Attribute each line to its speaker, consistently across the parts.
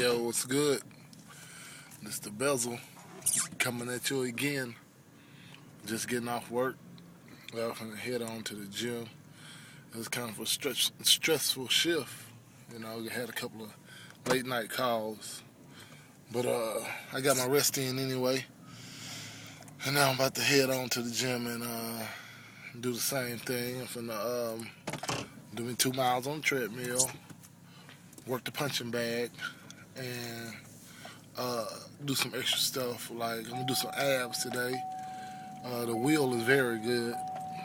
Speaker 1: Yo, what's good? Mr. Bezel coming at you again. Just getting off work. Well, I'm gonna head on to the gym. It was kind of a stressful shift. We had a couple of late night calls, but I got my rest in anyway. And now I'm about to head on to the gym and do the same thing. I'm finna do me 2 miles on the treadmill, work the punching bag, and uh, do some extra stuff. Like I'm gonna do some abs today. The wheel is very good,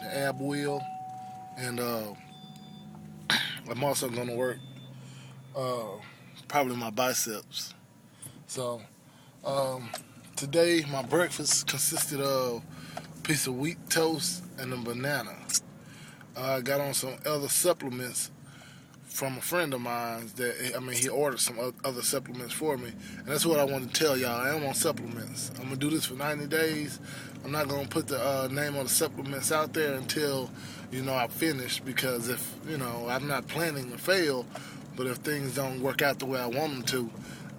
Speaker 1: the ab wheel, and I'm also gonna work uh, probably my biceps. So um, today my breakfast consisted of a piece of wheat toast and a banana. I got on some other supplements from a friend of mine he ordered some other supplements for me, and that's what I want to tell y'all. I am on supplements. I'm gonna do this for 90 days. I'm not gonna put the name on the supplements out there until I finish, because if I'm not planning to fail, but if things don't work out the way I want them to,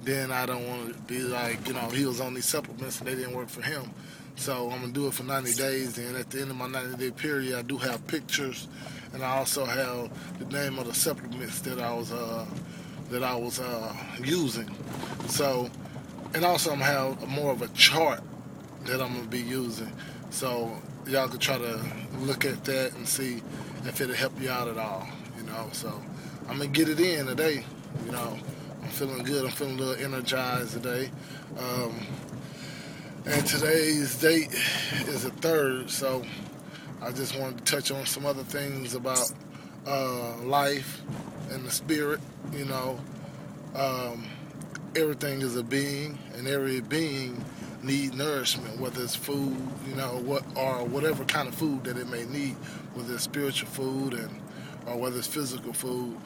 Speaker 1: then I don't want to be like he was on these supplements and they didn't work for him. So I'm gonna do it for 90 days, and at the end of my 90-day period, I do have pictures, and I also have the name of the supplements that I was using. So, and also I'm gonna have more of a chart that I'm gonna be using. So y'all can try to look at that and see if it'll help you out at all. So I'm gonna get it in today. I'm feeling good. I'm feeling a little energized today. And today's date is the 3rd, so I just wanted to touch on some other things about life and the spirit. You know, um, Everything is a being, and every being needs nourishment, whether it's food, or whatever kind of food that it may need, whether it's spiritual food or whether it's physical food.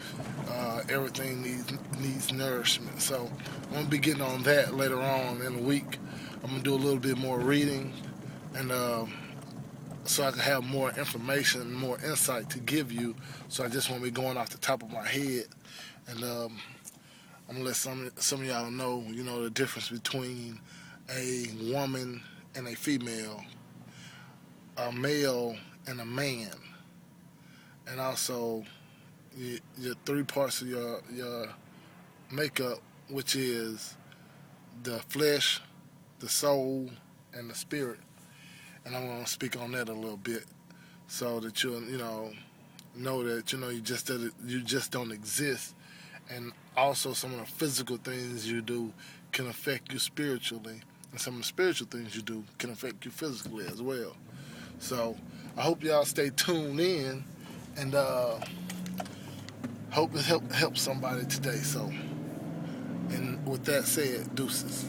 Speaker 1: Everything needs nourishment. So I'm gonna be getting on that later on in the week. I'm gonna do a little bit more reading, and so I can have more information, more insight to give you. So I just won't be going off the top of my head, and I'm gonna let some of y'all know, the difference between a woman and a female, a male and a man, and also your 3 parts of your makeup, which is the flesh, the soul, and the spirit. And I'm gonna speak on that a little bit, so that you'll know that you just don't exist, and also some of the physical things you do can affect you spiritually, and some of the spiritual things you do can affect you physically as well. So I hope y'all stay tuned in, and hope it helps somebody today. So, and with that said, deuces.